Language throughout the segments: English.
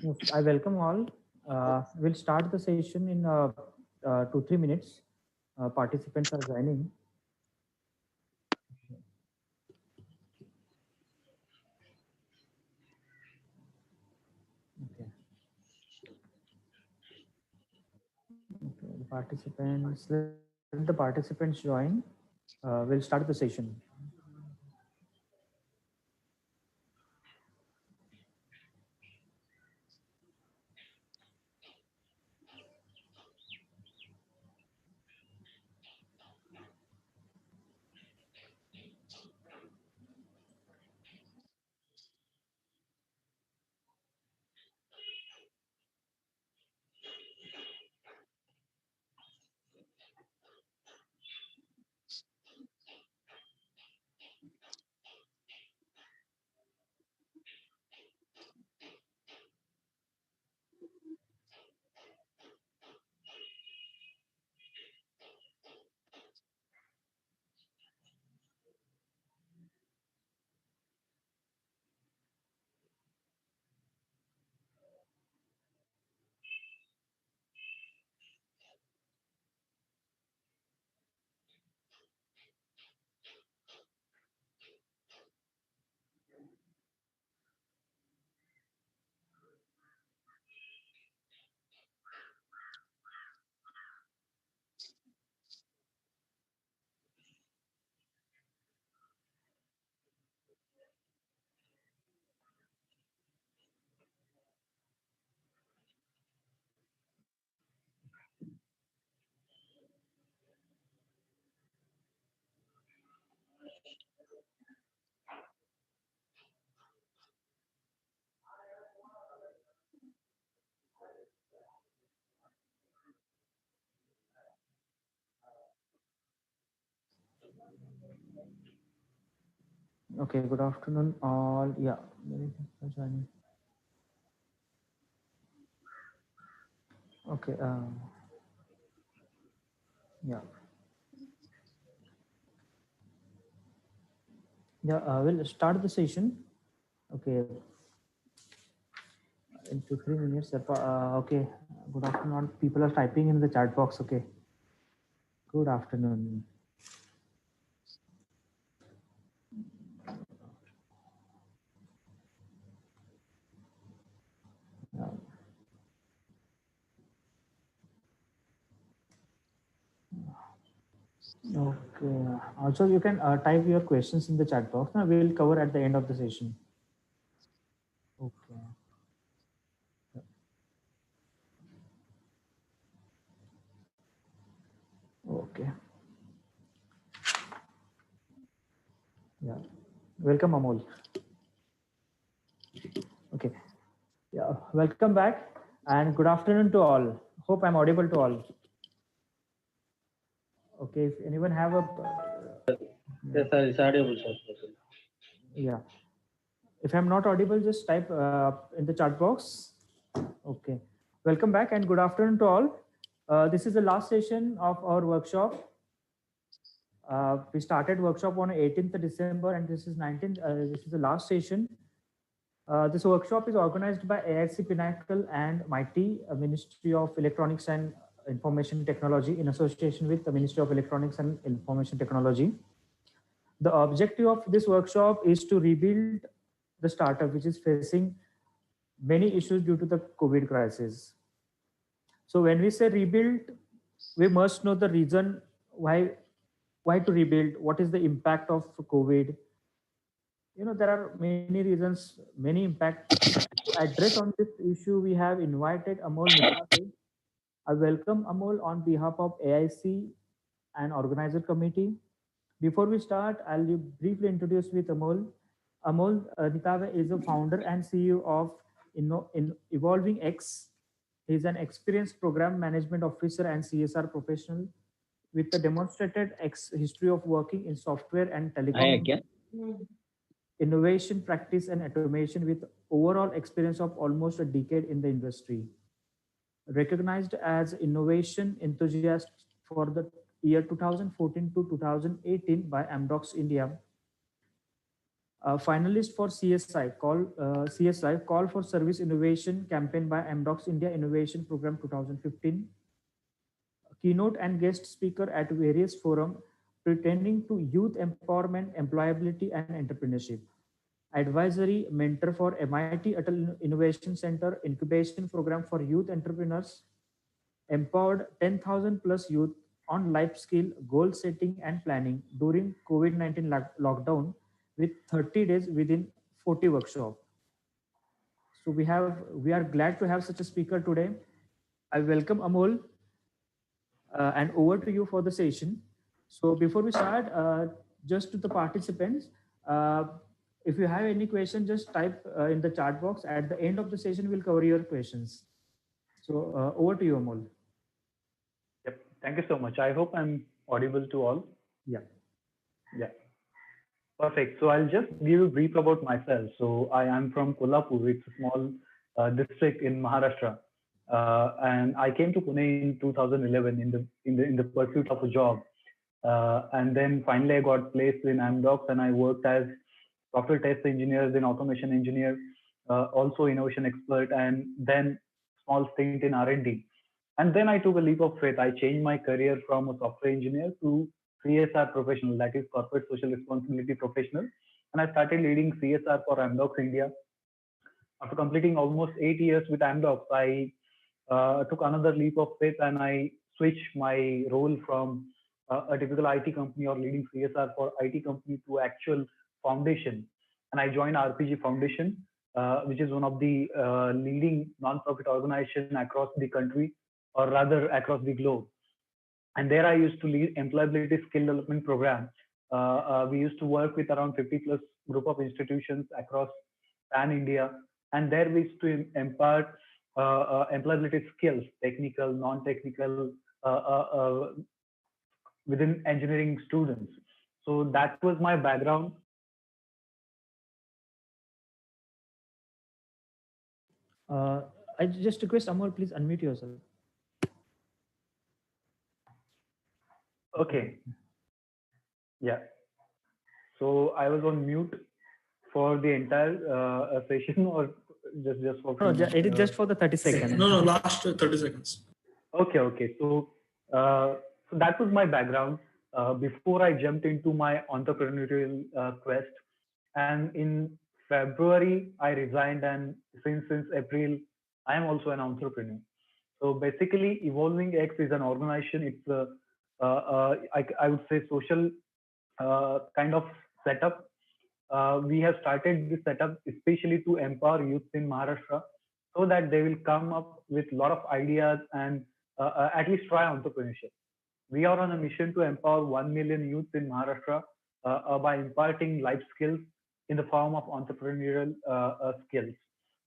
Yes, I welcome all. We'll start the session in 2-3 minutes. Participants are joining. Okay. Okay. Let the participants join. We'll start the session. Okay. Good afternoon, all. Yeah. Many thanks for joining. Okay. Yeah. Yeah. We'll start the session. Okay. In 2-3 minutes. Okay. Good afternoon. People are typing in the chat box. Okay. Good afternoon. Yeah. Okay. Also, you can type your questions in the chat box. Now we'll cover at the end of the session. Okay. Okay. Yeah. Welcome, Amol. Okay. Yeah. Welcome back and good afternoon to all. Hope I'm audible to all. Okay. If anyone have a Yes, sir, it's audible, sir. yeah. If I'm not audible, just type in the chat box. Okay. Welcome back and good afternoon to all. This is the last session of our workshop. We started workshop on 18th December and this is 19th. This is the last session. This workshop is organized by AIC-Pinnacle and MIT, Ministry of Electronics and Information Technology in association with the Ministry of Electronics and Information Technology. The objective of this workshop is to rebuild the startup which is facing many issues due to the COVID crisis. So when we say rebuild, we must know the reason why to rebuild, what is the impact of COVID. There are many reasons, many impacts. To address on this issue, we have invited Amol Mittal. I welcome Amol on behalf of AIC and organizer committee. Before we start, I'll briefly introduce with Amol. Amol Nitave is a founder and CEO of Evolving X. He's an experienced program management officer and CSR professional with a demonstrated history of working in software and telecom innovation practice and automation with overall experience of almost a decade in the industry. Recognized as innovation enthusiast for the year 2014 to 2018 by Amdocs India. Finalist for CSI Call for Service Innovation campaign by MDocs India Innovation Program 2015. Keynote and guest speaker at various forums pertaining to youth empowerment, employability, and entrepreneurship. Advisory mentor for MIT Atal Innovation Center incubation program for youth entrepreneurs. Empowered 10,000 plus youth on life skill, goal setting, and planning during COVID-19 lockdown with 30 days within 40 workshop. So we are glad to have such a speaker today. I welcome Amol and over to you for the session. So before we start, just to the participants, uh, if you have any question, just type in the chat box. At the end of the session, we'll cover your questions. So over to you, Amol. Yep. Thank you so much. I hope I'm audible to all. Yeah. Yeah. Perfect. So I'll just give you a brief about myself. So I am from Kolhapur. It's a small district in Maharashtra, and I came to Pune in 2011 in the pursuit of a job, and then finally I got placed in Amdocs, and I worked as software test engineer, then automation engineer, also innovation expert, and then small stint in R&D. And then I took a leap of faith. I changed my career from a software engineer to CSR professional, that is corporate social responsibility professional. And I started leading CSR for Amdocs India. After completing almost 8 years with Amdocs, I took another leap of faith and I switched my role from a typical IT company or leading CSR for IT company to actual foundation. And I joined RPG Foundation, which is one of the leading non-profit organization across the country, or rather across the globe. And there I used to lead employability skill development program. We used to work with around 50 plus group of institutions across pan India, and there we used to impart employability skills, technical, non-technical, within engineering students. So that was my background. I just request Amol, please unmute yourself. Okay. Yeah. So I was on mute for the entire session, or just for. No, it is just for the 30 seconds. No, last 30 seconds. Okay. So that was my background before I jumped into my entrepreneurial quest. And in February, I resigned, and since April, I am also an entrepreneur. So basically, Evolving X is an organization. It's a I would say social kind of setup. We have started this setup especially to empower youth in Maharashtra, so that they will come up with a lot of ideas and at least try entrepreneurship. We are on a mission to empower 1 million youth in Maharashtra by imparting life skills in the form of entrepreneurial skills.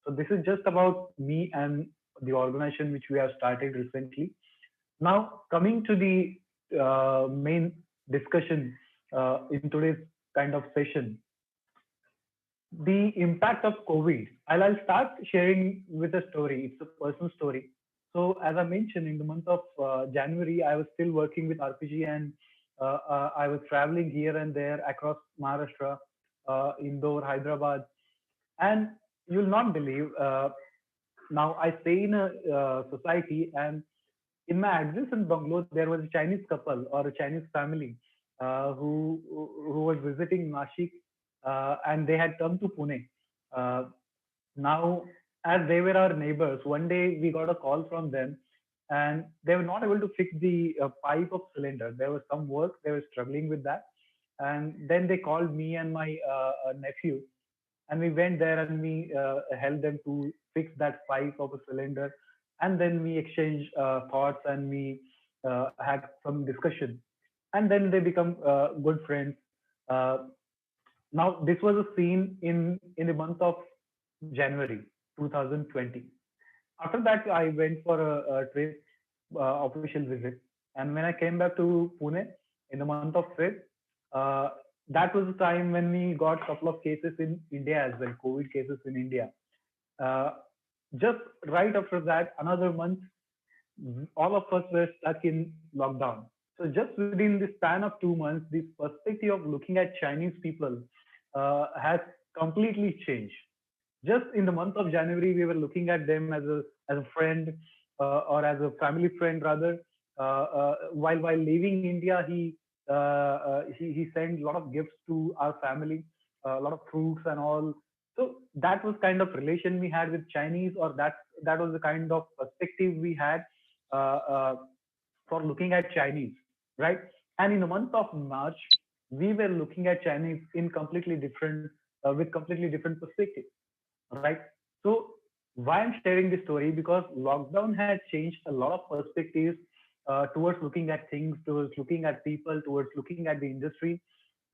So this is just about me and the organization which we have started recently. Now, coming to the main discussion in today's kind of session, the impact of COVID. I'll start sharing with a story. It's a personal story. So as I mentioned, in the month of January, I was still working with RPG, and I was traveling here and there across Maharashtra, Indore, Hyderabad, and you'll not believe. Now I stay in a society, and in my adjacent bungalow, there was a Chinese couple or a Chinese family who was visiting Nashik, and they had come to Pune. Now, as they were our neighbors, one day we got a call from them, and they were not able to fix the pipe of cylinder. There was some work, they were struggling with that. And then they called me and my nephew, and we went there and we helped them to fix that pipe of a cylinder. And then we exchanged thoughts, and we had some discussion. And then they become good friends. Now, this was a scene in the month of January 2020. After that, I went for a trip, official visit. And when I came back to Pune in the month of Feb, that was the time when we got a couple of cases in India as well, COVID cases in India. Just right after that, another month, all of us were stuck in lockdown. So just within the span of 2 months, this perspective of looking at Chinese people has completely changed. Just in the month of January, we were looking at them as a friend, or as a family friend rather. While leaving India, he sent a lot of gifts to our family, a lot of fruits and all. So that was kind of relation we had with Chinese, or that was the kind of perspective we had uh, uh, for looking at Chinese, right? And in the month of March, we were looking at Chinese in completely different, with completely different perspective, right? So why I'm sharing this story, because lockdown had changed a lot of perspectives towards looking at things, towards looking at people, towards looking at the industry,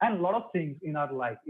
and a lot of things in our life.